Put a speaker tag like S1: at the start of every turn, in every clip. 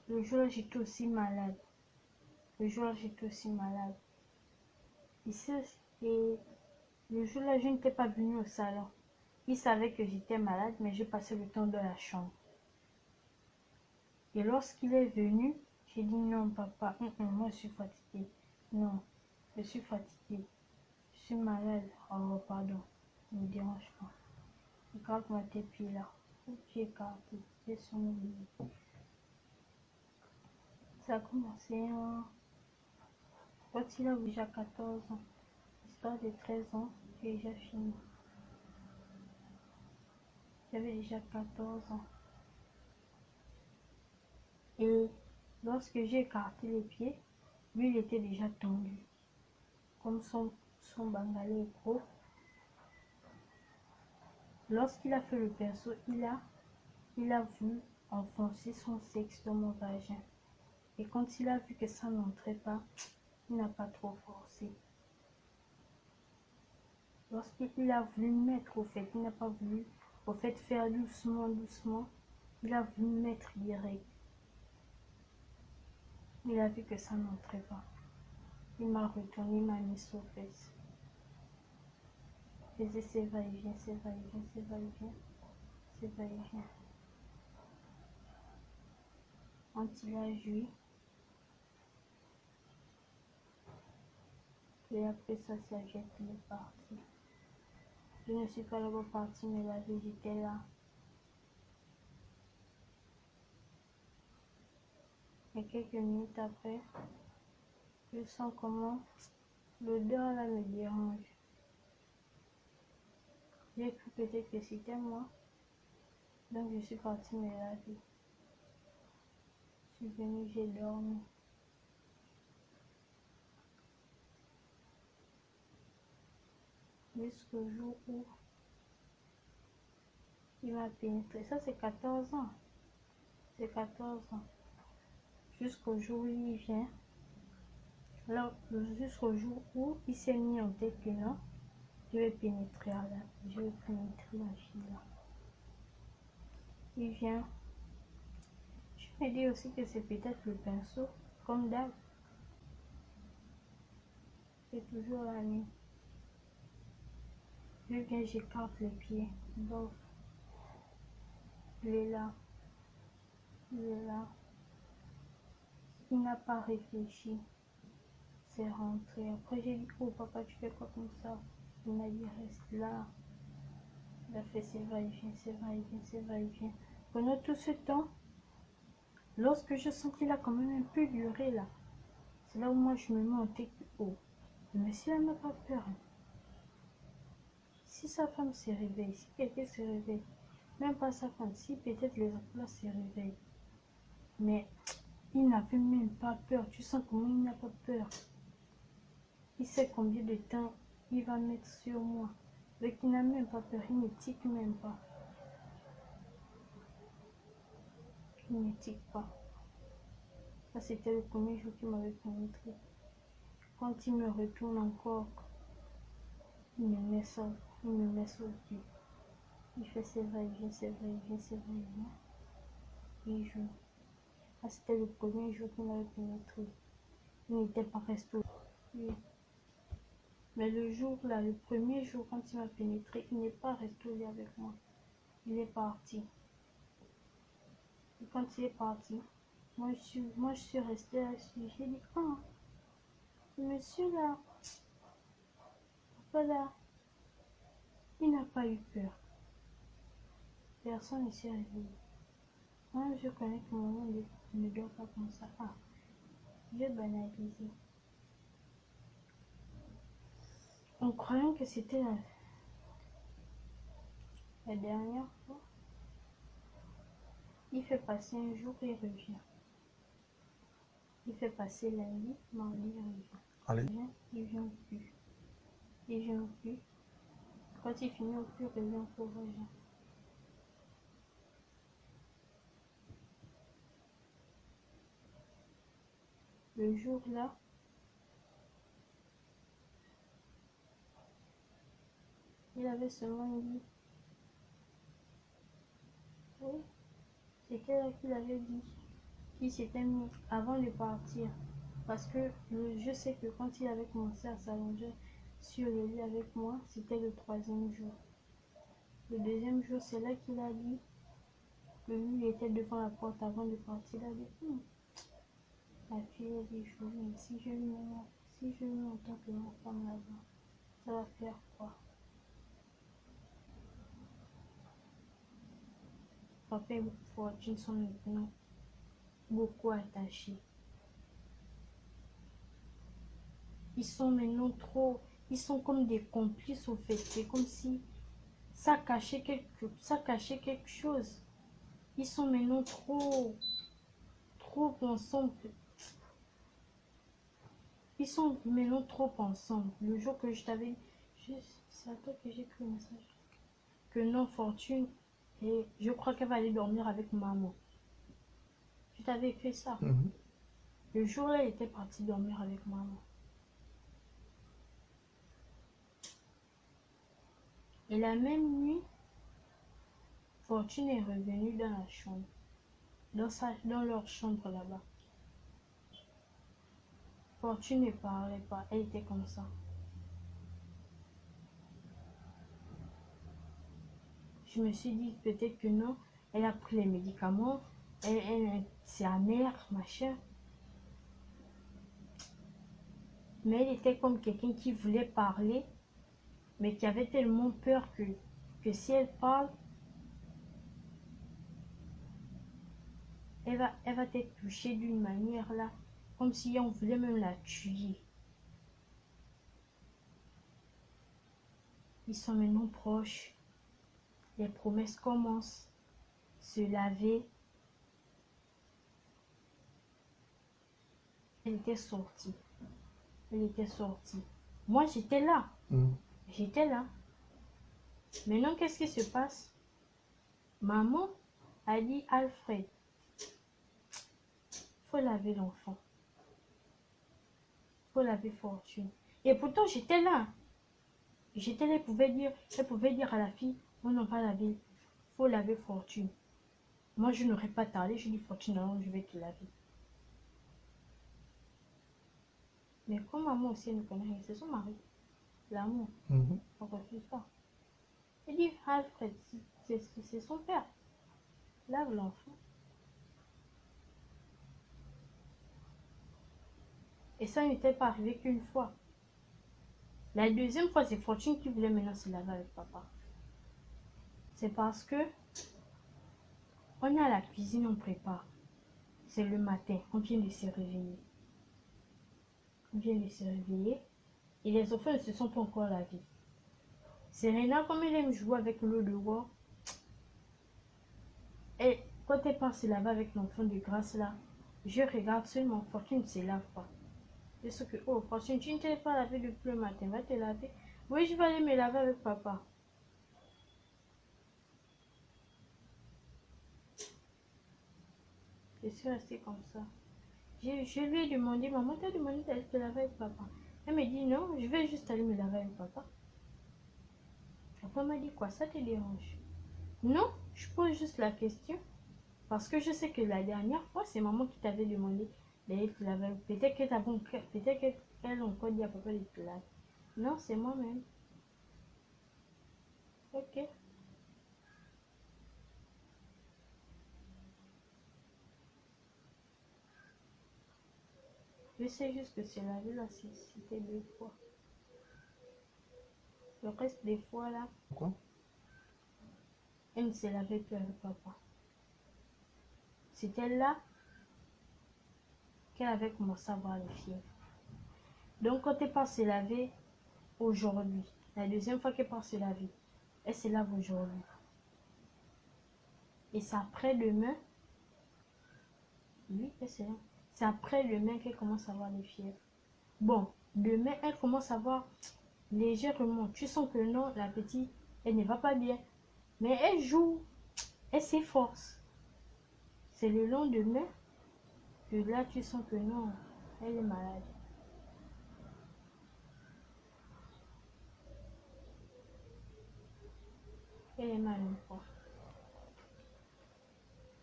S1: Le jour-là, j'étais aussi malade. Le jour-là, j'étais aussi malade. Et le jour-là, je n'étais pas venue au salon. Il savait que j'étais malade, mais j'ai passé le temps dans la chambre. Et lorsqu'il est venu, j'ai dit non, papa, moi je suis fatiguée. Non, je suis fatiguée. Je suis malade. Oh, pardon, ne me dérange pas. Écarte-moi tes pieds là. J'ai écarté, j'ai sur mon lit. Ça a commencé quand il a déjà 14 ans. L'histoire de 13 ans, j'ai déjà fini. J'avais déjà 14 ans. Et lorsque j'ai écarté les pieds, lui il était déjà tendu. Comme son bangalé est gros. Lorsqu'il a fait le pinceau, il a voulu enfoncer son sexe dans mon vagin. Et quand il a vu que ça n'entrait pas, il n'a pas trop forcé. Lorsqu'il a voulu mettre au fait, il n'a pas voulu au fait faire doucement, doucement. Il a voulu mettre direct. Il a vu que ça n'entrait pas. Il m'a retourné, il m'a mis sur fesses. Il faisait ses va-et-vient, ses va-et-vient, ses va-et-vient, ses va-et-vient. Quand il a joui, et après sa serviette, il est parti. Je ne suis pas d'abord partie, mais la vie, j'étais là. Et quelques minutes après, je sens comment l'odeur là me dérange. J'ai cru peut-être que c'était moi. Donc je suis partie me laver. Je suis venue, j'ai dormi. Jusqu'au jour où il m'a pénétré. Ça c'est 14 ans. C'est 14 ans. Jusqu'au jour où il vient. Alors, jusqu'au jour où il s'est mis en tête que non, je vais pénétrer là. Je vais pénétrer la fille là. Il vient. Je me dis aussi que c'est peut-être le pinceau, comme d'hab. C'est toujours la nuit. Je viens, j'écarte les pieds. Bof. Il est là. Il est là. Il n'a pas réfléchi. C'est rentré. Après, j'ai dit, oh papa, tu fais quoi comme ça? Il m'a dit, reste là. Il a fait ses va-et-vient, ses va-et-vient, ses va-et-vient. Pendant tout ce temps, lorsque je sens qu'il a quand même un peu duré là, c'est là où moi je me mets en tête, oh, le monsieur n'a pas peur. Si sa femme se réveille, si quelqu'un se réveille, même pas sa femme, si peut-être les enfants se réveillent, mais il n'avait même pas peur. Tu sens comment il n'a pas peur. Il sait combien de temps il va mettre sur moi. Donc il n'a même pas peur, il ne tique même pas. Il ne tique pas. Ça c'était le premier jour qu'il m'avait pénétré. Quand il me retourne encore, il me met ça, il me met sur le cul. Il fait ses va-et-vient, ses va-et-vient, ses va-et-vient. Il joue. Ah, c'était le premier jour qu'il m'avait pénétré. Il n'était pas resté. Oui. Mais le jour là, le premier jour quand il m'a pénétré, il n'est pas resté au lit avec moi. Il est parti. Et quand il est parti, moi je suis restée là-dessus. J'ai dit, ah, monsieur là, voilà, il n'a pas eu peur. Personne ne s'est réveillé. Moi, je connais que mon monde ne dort pas comme ça. Ah, j'ai banalisé. En croyant que c'était la dernière fois, il fait passer un jour et il revient. Il fait passer lundi, mardi, il revient.
S2: Allez.
S1: Il vient plus. Il vient plus. Quand il finit au plus, il revient pour revient. Le jour là, il avait seulement dit, oui, c'était là qu'il avait dit, Il s'était mis avant de partir. Parce que je sais que quand il avait commencé à s'allonger sur le lit avec moi, c'était le 3e jour. Le 2e jour, c'est là qu'il a dit que lui était devant la porte avant de partir. Il a dit, la fille a dit, si je le mets en tant que ma femme là-bas, ça va faire quoi? Papa et Fortune sont maintenant beaucoup attachés. Ils sont maintenant trop... Ils sont comme des complices au fait. C'est comme si ça cachait quelque chose. Ils sont maintenant trop ensemble. Ils sont maintenant trop ensemble. Le jour que je t'avais... C'est à toi que j'ai écrit le message. Que non, Fortune, et je crois qu'elle va aller dormir avec maman. Je t'avais écrit ça. Le jour-là, elle était partie dormir avec maman. Et la même nuit, Fortune est revenue dans la chambre. Dans leur chambre là-bas. Fortune ne parlait pas. Elle était comme ça. Je me suis dit peut-être que non. Elle a pris les médicaments. C'est amer, machin. Mais elle était comme quelqu'un qui voulait parler. Mais qui avait tellement peur que si elle parle, elle va être touchée d'une manière là. Comme si on voulait même la tuer. Ils sont maintenant proches. Les promesses commencent. Se laver. Elle était sortie. Moi, j'étais là. J'étais là. Maintenant, qu'est-ce qui se passe? Maman a dit, Alfred, faut laver l'enfant. Faut laver Fortune. Et pourtant, j'étais là. J'étais là, elle pouvait dire à la fille, on n'a pas lavé. Faut laver Fortune. Moi, je n'aurais pas tardé. Je dis, Fortune, non, je vais te laver. Mais comme maman aussi, elle ne connaît rien, c'est son mari. L'amour. On refuse pas. Elle dit, Alfred, c'est son père. Lave l'enfant. Et ça n'était pas arrivé qu'une fois. La deuxième fois, c'est Fortune qui voulait maintenant se laver avec papa. C'est parce que on est à la cuisine, on prépare. C'est le matin, on vient de se réveiller. Et les enfants ne se sont pas encore lavés. Serena, comme elle aime jouer avec l'eau dehors, et quand elle part se laver avec l'enfant de grâce là, je regarde seulement, Fortune ne se lave pas. Je sais que, oh, Fortune, tu ne t'es pas lavé depuis le matin, va te laver. Oui, je vais aller me laver avec papa. Je suis restée comme ça. Je lui ai demandé, maman, t'as demandé d'aller te laver avec papa. Elle me dit non, je vais juste aller me laver avec papa. Après, elle m'a dit quoi, ça te dérange? Non, je pose juste la question. Parce que je sais que la dernière fois, c'est maman qui t'avait demandé d'aller te laver. Peut-être qu'elle a encore dit à papa de te laver. Non, c'est moi-même. Ok. Je sais juste que c'est lavé là, c'était 2 fois. Le reste des fois là,
S2: Pourquoi?
S1: elle ne se lavait plus avec papa. C'était là qu'elle avait commencé à avoir les fièvres. Donc quand elle part se laver aujourd'hui, la deuxième fois qu'elle part se laver, elle se lave aujourd'hui. Et c'est après-demain, oui, c'est après-demain qu'elle commence à avoir les fièvres. Bon, demain, elle commence à avoir légèrement. Tu sens que non, la petite, elle ne va pas bien. Mais elle joue, elle s'efforce. C'est le lendemain que là, tu sens que non, elle est malade. Elle est malade, quoi.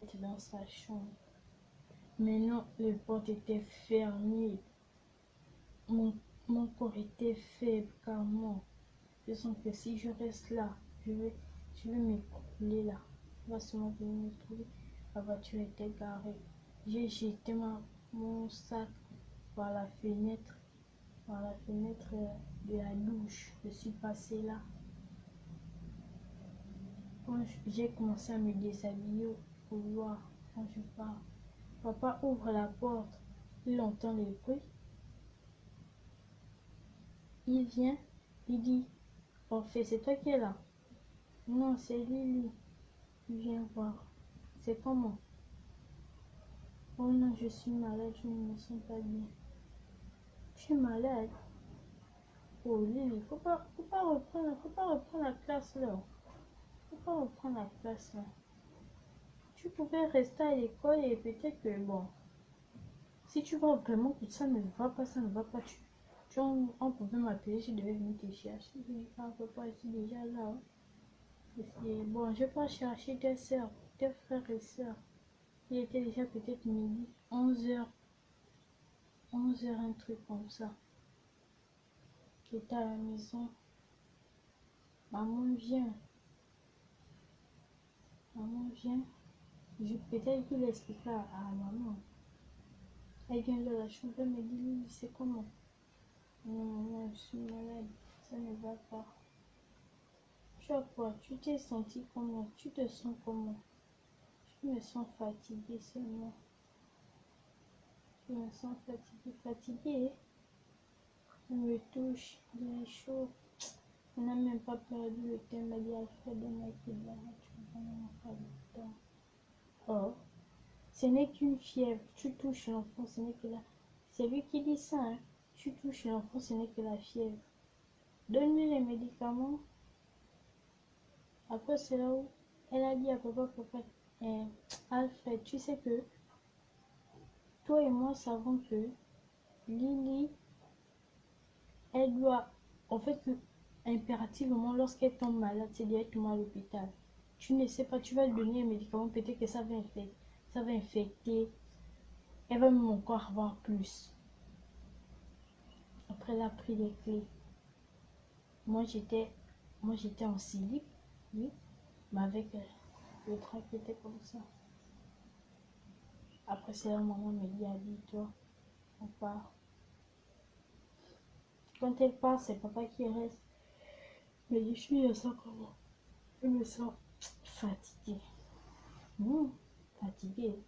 S1: Elle est dans sa chambre. Mais non, les portes étaient fermées. Mon corps était faible car moi, je sens que si je reste là, je vais m'écrouler là. Il va sûrement venir me trouver. La voiture était garée. J'ai jeté mon sac par la fenêtre, de la douche. Je suis passée là. Quand j'ai commencé à me déshabiller au couloir, quand je pars, papa ouvre la porte. Il entend les bruits. Il vient, il dit, en fait, c'est toi qui es là. Non, c'est Lily. Il vient voir. C'est comment? Oh non, je suis malade, je ne me sens pas bien. Tu es malade? Oh Lily, faut pas reprendre la classe là. Faut pas reprendre la classe là. Tu pouvais rester à l'école et peut-être que bon, si tu vois vraiment que ça ne va pas, on pouvait m'appeler, je devais venir te chercher. Je dis, ah papa, je suis déjà là. Bon, je vais pas chercher tes soeurs, tes frères et soeurs. Il était déjà peut-être midi, 11 h, 11 h, un truc comme ça. J'étais à la maison. Maman vient. Maman vient. Peut-être qu'il expliquera à maman. Elle vient de la chambre, elle me dit, Lily, c'est comment? Non, maman, je suis malade. Ça ne va pas. Tu as quoi? Tu t'es senti comment? Tu te sens comment? Je me sens fatiguée seulement. Je me sens fatiguée. On me touche, il est chaud. On n'a même pas perdu le temps. Il m'a dit, Alfred, donne-moi qui là, tu vas vraiment pas le temps. Oh, ce n'est qu'une fièvre. Tu touches l'enfant, ce n'est que la... C'est lui qui dit ça, hein. Tu touches l'enfant, ce n'est que la fièvre. Donne-lui les médicaments. Après, c'est là où elle a dit à papa, Alfred, tu sais que toi et moi savons que Lily, elle doit, en fait, impérativement, lorsqu'elle tombe malade, c'est directement à l'hôpital. Tu ne sais pas, tu vas lui donner un médicament, peut-être que ça va infecter. Elle va même encore avoir plus. Après, elle a pris les clés. Moi, j'étais en slip, oui, mais avec le drap qui était comme ça. Après, c'est là, maman me dit, habille-toi, on part. Quand elle part, c'est papa qui reste. Mais je suis ça comment? Je me sens fatiguée. Fatiguée.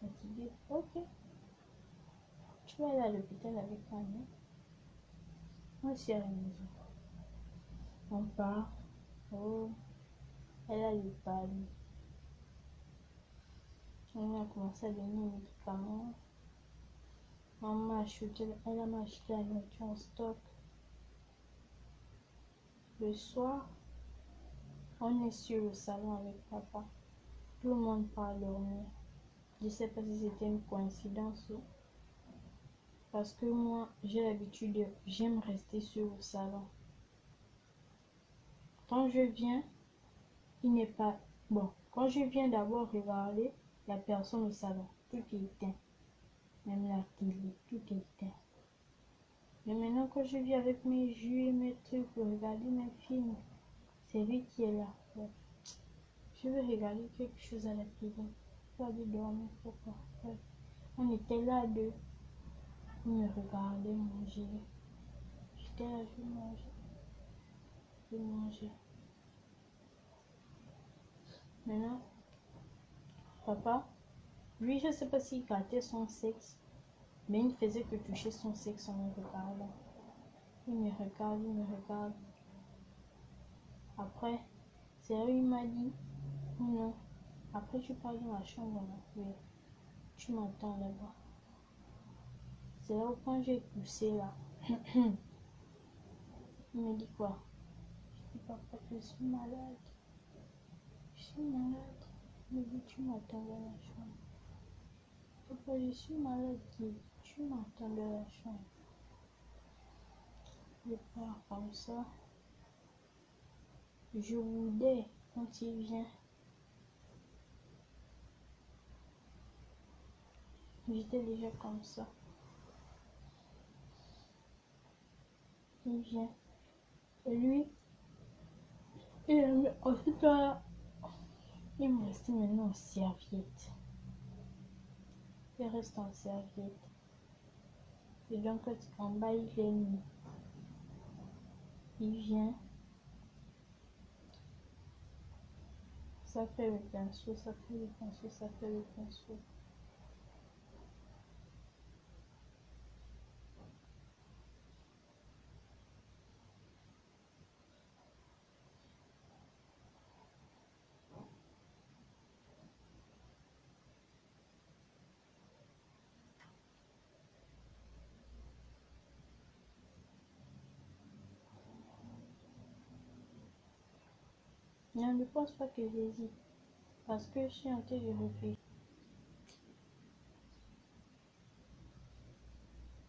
S1: Fatiguée. Ok. Tu vas aller à l'hôpital avec Annie. Moi, je suis à la maison. On part. Oh, elle a le palme. On a commencé à donner les médicaments. Maman elle a acheté la nourriture en stock. Le soir, on est sur le salon avec papa. Tout le monde part dormir. Je ne sais pas si c'était une coïncidence ou... Parce que moi, j'ai l'habitude, j'aime rester sur le salon. Quand je viens, il n'est pas... Bon, quand je viens d'abord regarder, il n'y a personne au salon. Tout est éteint. Même la télé, tout est éteint. Mais maintenant, quand je viens avec mes jeux et mes trucs pour regarder mes films, c'est lui qui est là. Ouais. Je veux regarder quelque chose à la télé. Pas de dormir, pourquoi? Ouais. On était là à deux. On me regardait manger. J'étais là, je mangeais. Je mangeais. Maintenant, papa, lui, je ne sais pas s'il gâtait son sexe, mais il ne faisait que toucher son sexe en me regardant. Il me regarde. Après, c'est là où il m'a dit, non, après tu pars dans la chambre, là. Oui, tu m'entends là-bas. C'est là où quand j'ai poussé là, il me dit quoi? Je dis, papa, je suis malade. Il me dit, tu m'attends dans la chambre. Papa, je suis malade. Tu m'attends dans la chambre. Je pars comme ça. Je voudrais quand il vient. J'étais déjà comme ça. Il vient. Et lui, ensuite, il me restait maintenant en serviette. Il reste en serviette. Et donc, en bas, il est mis. Il vient. Ça fait le pinceau, ça fait le pinceau, ça fait le pinceau. Je ne pense pas que j'hésite. Parce que je suis en train de réfléchir.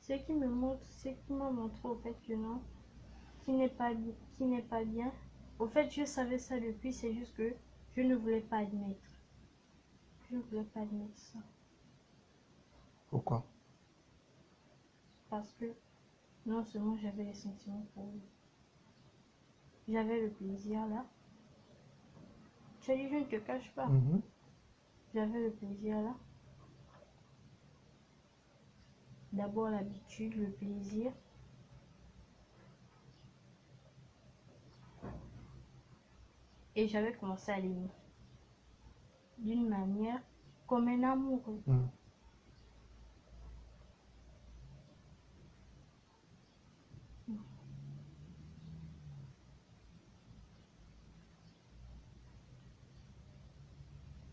S1: Ce qui me montre, ce qui m'a montré au fait que non, qui n'est pas bien. Au fait, je savais ça depuis, c'est juste que je ne voulais pas admettre. Je ne voulais pas admettre ça.
S2: Pourquoi?
S1: Parce que non seulement j'avais les sentiments pour lui, j'avais le plaisir là. Tu as dit, je ne te cache pas. J'avais le plaisir là. D'abord l'habitude, le plaisir. Et j'avais commencé à l'aimer. D'une manière comme un amoureux.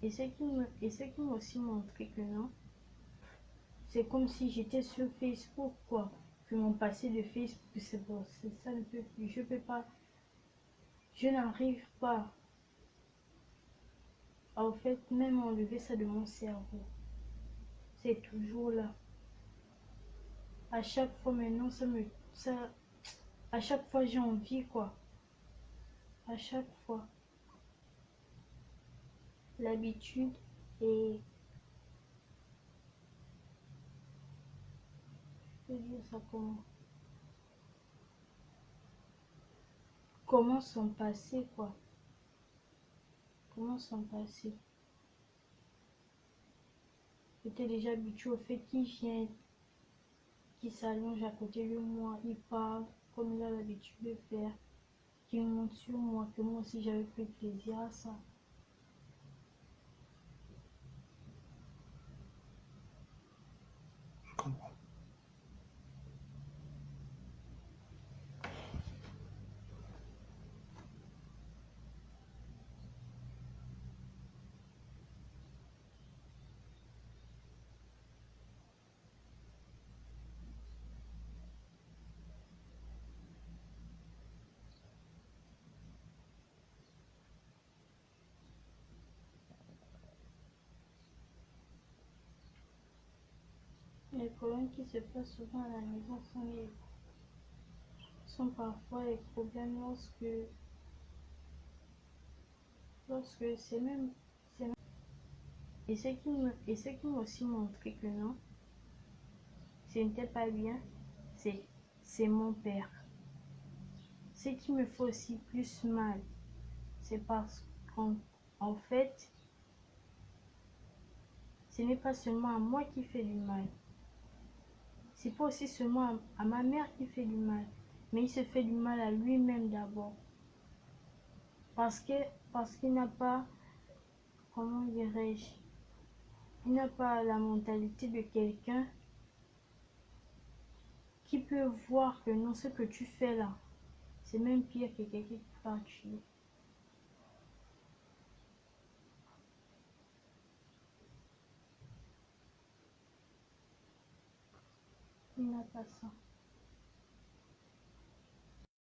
S1: Et ce qui m'a aussi montré que non, c'est comme si j'étais sur Facebook, quoi. Que mon passé de Facebook, c'est bon, c'est ça ne peut plus. Je peux pas, je n'arrive pas à, au fait, même enlever ça de mon cerveau. C'est toujours là. À chaque fois maintenant, à chaque fois j'ai envie, quoi. À chaque fois. L'habitude et je peux dire ça comment s'en passer, quoi. Comment s'en passer. J'étais déjà habituée au fait qu'il vient, qu'il s'allonge à côté de moi, il parle comme il a l'habitude de faire, qu'il monte sur moi, que moi aussi j'avais pris plaisir à ça.
S2: Je comprends.
S1: Les problèmes qui se passent souvent à la maison sont parfois les problèmes lorsque et ce qui m'a aussi montré que non, ce n'était pas bien, c'est mon père. Ce qui me fait aussi plus mal, c'est parce qu'en fait, ce n'est pas seulement à moi qui fait du mal. C'est pas aussi seulement à ma mère qui fait du mal, mais il se fait du mal à lui-même d'abord. Parce qu'il n'a pas, comment dirais-je, il n'a pas la mentalité de quelqu'un qui peut voir que non, ce que tu fais là, c'est même pire que quelqu'un qui va tuer. Il n'a pas ça.